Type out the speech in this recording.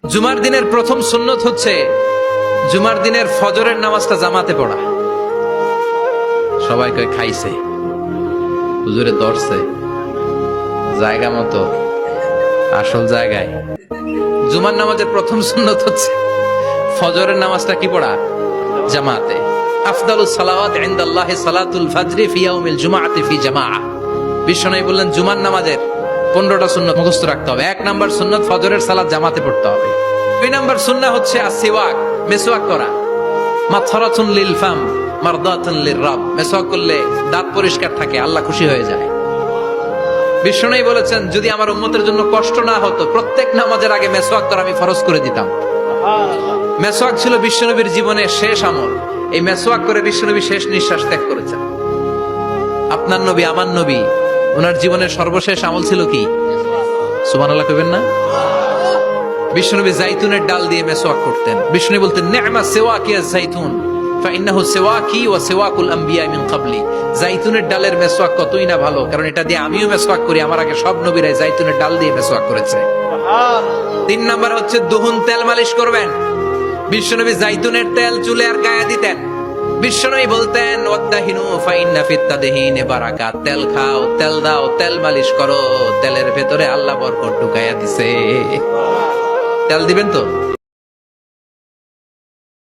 জুমার দিনের প্রথম সুন্নত হচ্ছে জুমার দিনের ফজরের নামাজটা জামাতে পড়া। সবাই কয় খাইছে, হুজুরে ধরছে জায়গা মতো, আসল জায়গায়। জুমার নামাজের প্রথম সুন্নত হচ্ছে ফজরের নামাজটা কি পড়া? জামাতে। আফদালুস সালাওয়াত ইনদাল্লাহি সালাতুল ফাজরি ফি ইয়াউমিল জুমআতি ফি জামাআহ। বিশ্বনবী বললেন জুমার নামাজের 15টা সুন্নত মুখস্থ রাখতে হবে। 1 নাম্বার সুন্নত ফজরের সালাত জামাতে পড়তে হবে। 2 নাম্বার সুন্নাহ হচ্ছে আসওয়াক, মেসওয়াক করা। মাতহারাতুন লিল ফাম মারদাতুন লিররাব। মেসওয়াক করলে দাঁত পরিষ্কার থাকে, আল্লাহ খুশি হয়ে যায়। বিশ্বনবী বলেছেন যদি আমার উম্মতের জন্য কষ্ট না হতো প্রত্যেক নামাজের আগে মেসওয়াক করা আমি ফরজ করে দিতাম। মেসওয়াক ছিল বিশ্বনবীর জীবনের শেষ আমল। এই মেসওয়াক করে বিশ্বনবী শেষ নিঃশ্বাস ত্যাগ করেছেন। আপনার নবী, আমার নবী, ওনার জীবনের সর্বশেষ আমল ছিল কি? সুবহানাল্লাহ কইবেন না? বিশ্বনবী জাইতুনের ডাল দিয়ে মেসওয়াক করতেন। বিশ্বনবী বলতেন নি'মা সিওয়াকিয়া জাইতুন ফাইন্নাহু সিওয়াকি ওয়া সিওয়াকুল আমবিয়া মিন ক্বাবলি। জাইতুনের ডালের মেসওয়াক কতই না ভালো, কারণ এটা দিয়ে আমিও মেসওয়াক করি, আমার আগে সব নবীরাই জাইতুনের ডাল দিয়ে মেসওয়াক করেছে। 3 নাম্বার হচ্ছে দুহুন, তেল মালিশ করবেন। বিশ্বনবী জাইতুনের তেল চুলে আর গায়ে দিতেন। বিশ্বনবী বলতেন ওয়াদাহিনু ফাইন্না ফিত তাদহিনি বারাকাত। তেল খাও, তেল দাও, তেল মালিশ করো, তেলের ভেতরে আল্লাহ বরকত ঢুকাইয়া দিছে। তেল দিবেন তো?